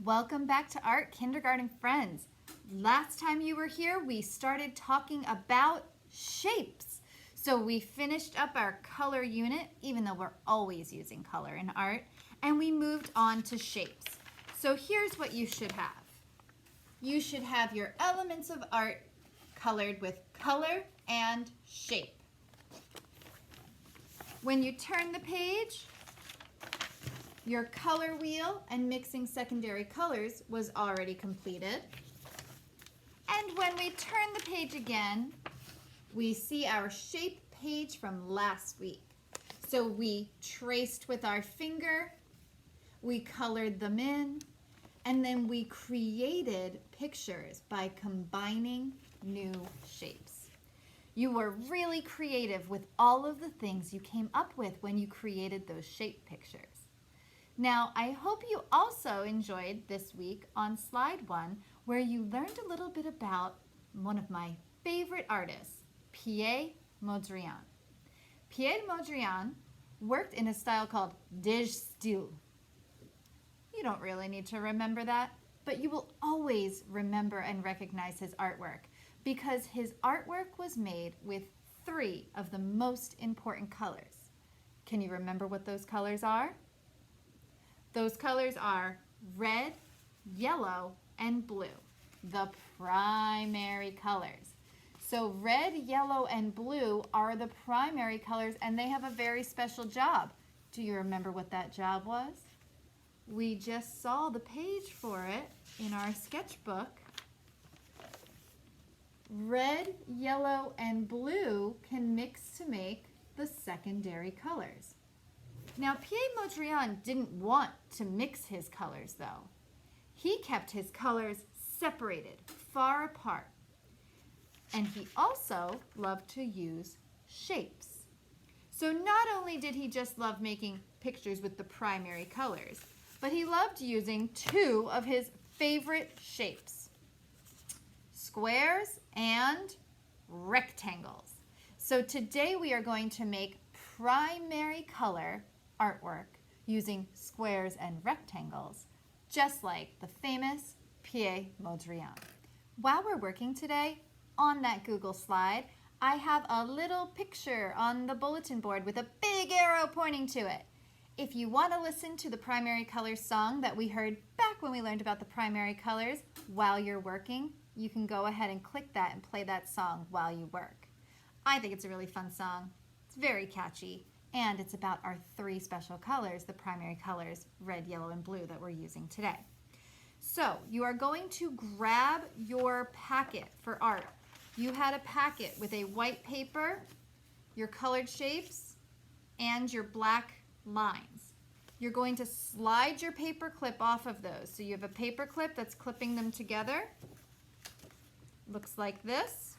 Welcome back to Art Kindergarten Friends. Last time you were here, we started talking about shapes. So we finished up our color unit, even though we're always using color in art, and we moved on to shapes. So here's what you should have. You should have your elements of art colored with color and shape. When you turn the page, your color wheel and mixing secondary colors was already completed. And when we turn the page again, we see our shape page from last week. So we traced with our finger, we colored them in, and then we created pictures by combining new shapes. You were really creative with all of the things you came up with when you created those shape pictures. Now, I hope you also enjoyed this week on slide 1, where you learned a little bit about one of my favorite artists, Pierre Mondrian. Pierre Mondrian worked in a style called Dej style. You don't really need to remember that, but you will always remember and recognize his artwork because his artwork was made with 3 of the most important colors. Can you remember what those colors are? Those colors are red, yellow, and blue, the primary colors. So red, yellow, and blue are the primary colors, and they have a very special job. Do you remember what that job was? We just saw the page for it in our sketchbook. Red, yellow, and blue can mix to make the secondary colors. Now, Pierre Mondrian didn't want to mix his colors, though. He kept his colors separated, far apart. And he also loved to use shapes. So not only did he just love making pictures with the primary colors, but he loved using 2 of his favorite shapes, squares and rectangles. So today we are going to make primary color artwork using squares and rectangles, just like the famous Pierre Mondrian. While we're working today, on that Google slide, I have a little picture on the bulletin board with a big arrow pointing to it. If you want to listen to the primary colors song that we heard back when we learned about the primary colors while you're working, you can go ahead and click that and play that song while you work. I think it's a really fun song. It's very catchy. And it's about our 3 special colors, the primary colors, red, yellow, and blue that we're using today. So you are going to grab your packet for art. You had a packet with a white paper, your colored shapes, and your black lines. You're going to slide your paper clip off of those. So you have a paper clip that's clipping them together. Looks like this.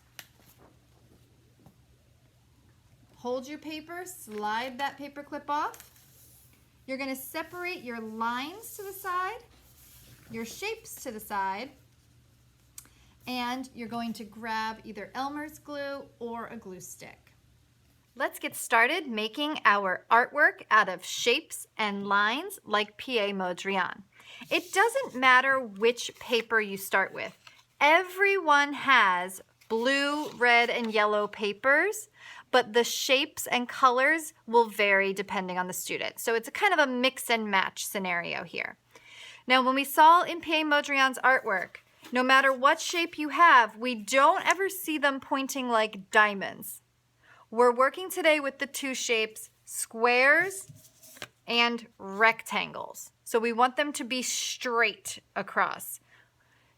Hold your paper, slide that paper clip off. You're going to separate your lines to the side, your shapes to the side, and you're going to grab either Elmer's glue or a glue stick. Let's get started making our artwork out of shapes and lines like Pierre Mondrian. It doesn't matter which paper you start with. Everyone has blue, red, and yellow papers, but the shapes and colors will vary depending on the student. So it's a kind of a mix and match scenario here. Now, when we saw in Pierre Mondrian's artwork, no matter what shape you have, we don't ever see them pointing like diamonds. We're working today with the 2 shapes, squares and rectangles. So we want them to be straight across.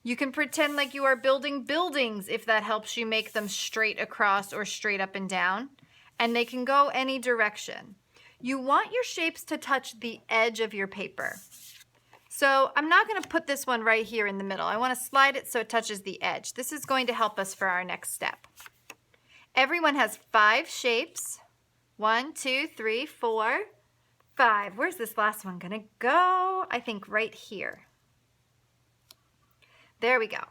You can pretend like you are building buildings if that helps you make them straight across or straight up and down. And they can go any direction. You want your shapes to touch the edge of your paper. So I'm not going to put this one right here in the middle. I want to slide it so it touches the edge. This is going to help us for our next step. Everyone has 5 shapes. 1, 2, 3, 4, 5. Where's this last one going to go? I think right here. There we go.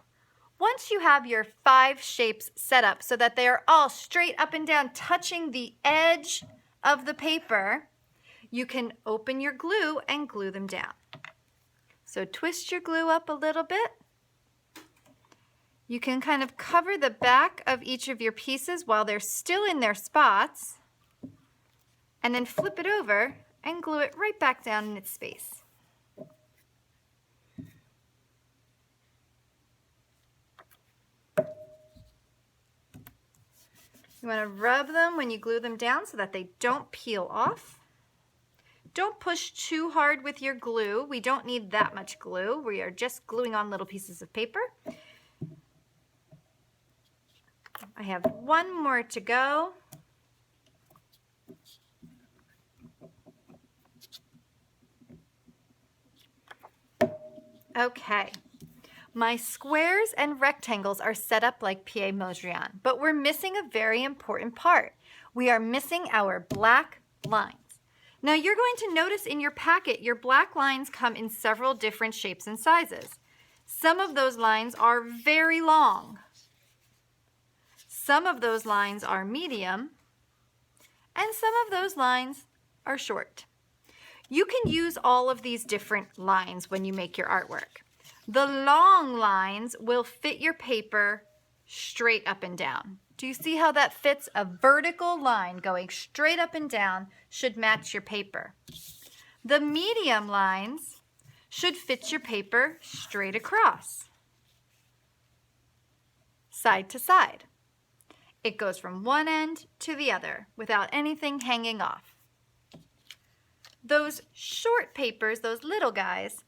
Once you have your 5 shapes set up so that they are all straight up and down touching the edge of the paper, you can open your glue and glue them down. So twist your glue up a little bit. You can kind of cover the back of each of your pieces while they're still in their spots, and then flip it over and glue it right back down in its space. You want to rub them when you glue them down so that they don't peel off. Don't push too hard with your glue. We don't need that much glue. We are just gluing on little pieces of paper. I have one more to go. Okay. My squares and rectangles are set up like pied Mondrian, but we're missing a very important part. We are missing our black lines. Now you're going to notice in your packet, your black lines come in several different shapes and sizes. Some of those lines are very long. Some of those lines are medium, and some of those lines are short. You can use all of these different lines when you make your artwork. The long lines will fit your paper straight up and down. Do you see how that fits? A vertical line going straight up and down should match your paper. The medium lines should fit your paper straight across, side to side. It goes from one end to the other without anything hanging off. Those short papers, those little guys,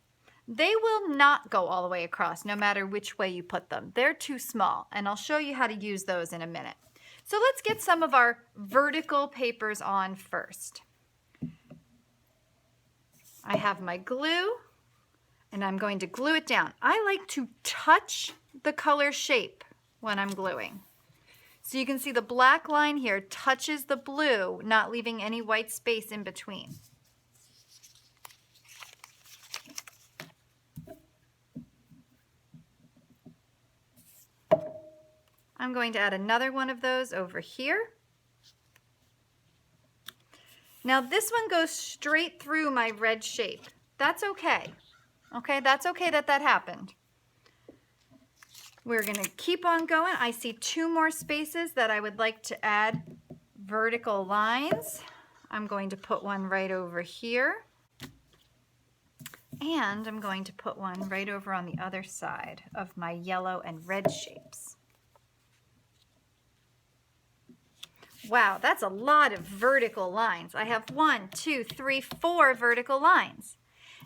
they will not go all the way across no matter which way you put them. They're too small, and I'll show you how to use those in a minute. So let's get some of our vertical papers on first. I have my glue, and I'm going to glue it down. I like to touch the color shape when I'm gluing. So you can see the black line here touches the blue, not leaving any white space in between. I'm going to add another one of those over here. Now this one goes straight through my red shape. That's okay. Okay, that's okay that happened. We're going to keep on going. I see two more spaces that I would like to add vertical lines. I'm going to put one right over here. And I'm going to put one right over on the other side of my yellow and red shapes. Wow, that's a lot of vertical lines. I have 1, 2, 3, 4 vertical lines.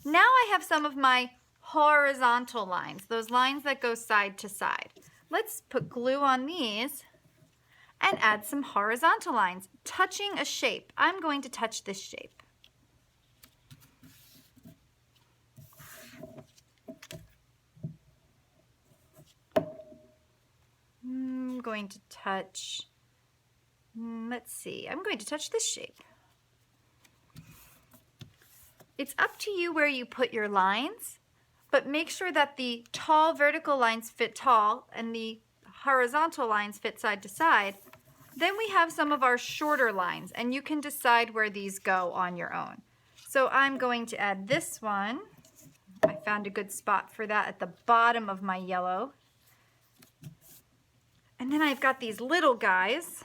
Now I have some of my horizontal lines, those lines that go side to side. Let's put glue on these and add some horizontal lines, touching a shape. I'm going to touch this shape. I'm going to touch, let's see, I'm going to touch this shape. It's up to you where you put your lines, but make sure that the tall vertical lines fit tall and the horizontal lines fit side to side. Then we have some of our shorter lines, and you can decide where these go on your own. So I'm going to add this one. I found a good spot for that at the bottom of my yellow. And then I've got these little guys.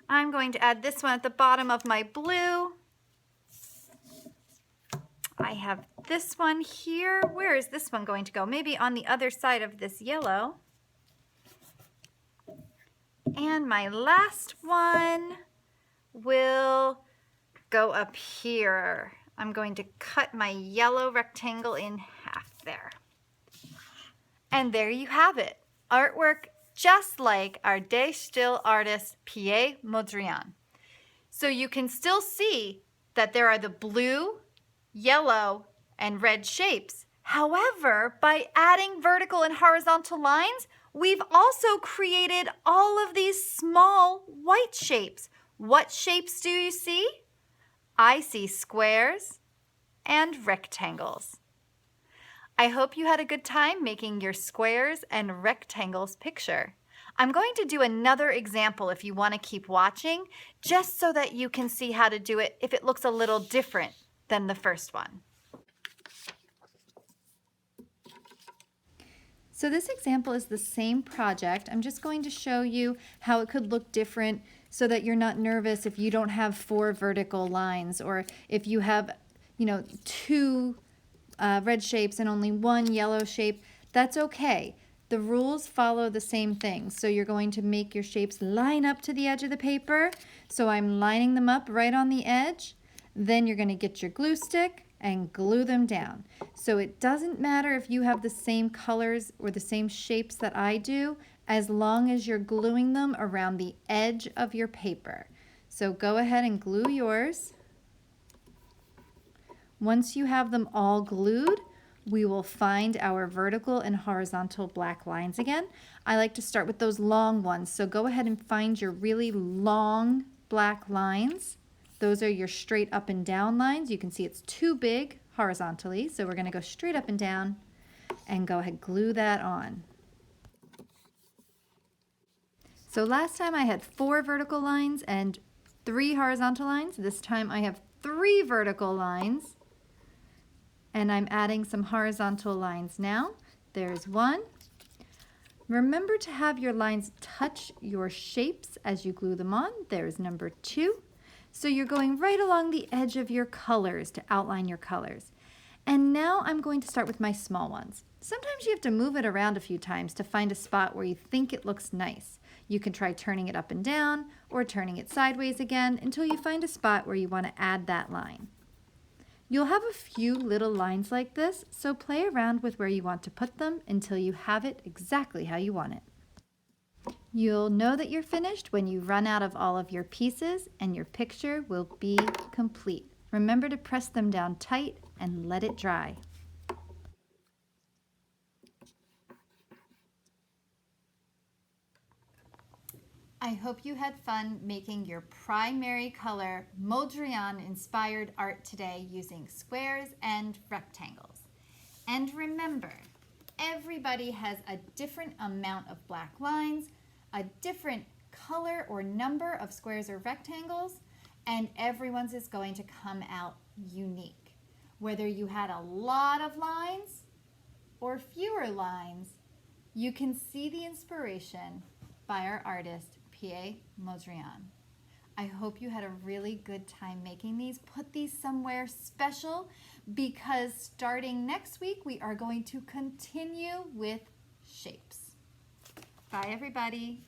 I'm going to add this one at the bottom of my blue. I have this one here. Where is this one going to go? Maybe on the other side of this yellow. And my last one will go up here. I'm going to cut my yellow rectangle in half there. And there you have it. Artwork just like our de Stijl artist Pied Mondrian. So you can still see that there are the blue, yellow, and red shapes. However, by adding vertical and horizontal lines, we've also created all of these small white shapes. What shapes do you see? I see squares and rectangles. I hope you had a good time making your squares and rectangles picture. I'm going to do another example if you want to keep watching, just so that you can see how to do it if it looks a little different than the first one. So this example is the same project. I'm just going to show you how it could look different so that you're not nervous if you don't have 4 vertical lines, or if you have, 2 red shapes and only 1 yellow shape. That's okay. The rules follow the same thing. So you're going to make your shapes line up to the edge of the paper. So I'm lining them up right on the edge. Then you're going to get your glue stick and glue them down. So it doesn't matter if you have the same colors or the same shapes that I do, as long as you're gluing them around the edge of your paper. So go ahead and glue yours. Once you have them all glued, we will find our vertical and horizontal black lines again. I like to start with those long ones, so go ahead and find your really long black lines. Those are your straight up and down lines. You can see it's too big horizontally, so we're going to go straight up and down and go ahead and glue that on. So last time I had 4 vertical lines and 3 horizontal lines. This time I have 3 vertical lines, and I'm adding some horizontal lines now. There's 1. Remember to have your lines touch your shapes as you glue them on. There's number 2. So you're going right along the edge of your colors to outline your colors. And now I'm going to start with my small ones. Sometimes you have to move it around a few times to find a spot where you think it looks nice. You can try turning it up and down or turning it sideways again until you find a spot where you want to add that line. You'll have a few little lines like this, so play around with where you want to put them until you have it exactly how you want it. You'll know that you're finished when you run out of all of your pieces, and your picture will be complete. Remember to press them down tight and let it dry. I hope you had fun making your primary color Mondrian inspired art today using squares and rectangles. And remember, everybody has a different amount of black lines, a different color or number of squares or rectangles, and everyone's is going to come out unique. Whether you had a lot of lines or fewer lines, you can see the inspiration by our artist, Mondrian. I hope you had a really good time making these. Put these somewhere special, because starting next week we are going to continue with shapes. Bye everybody.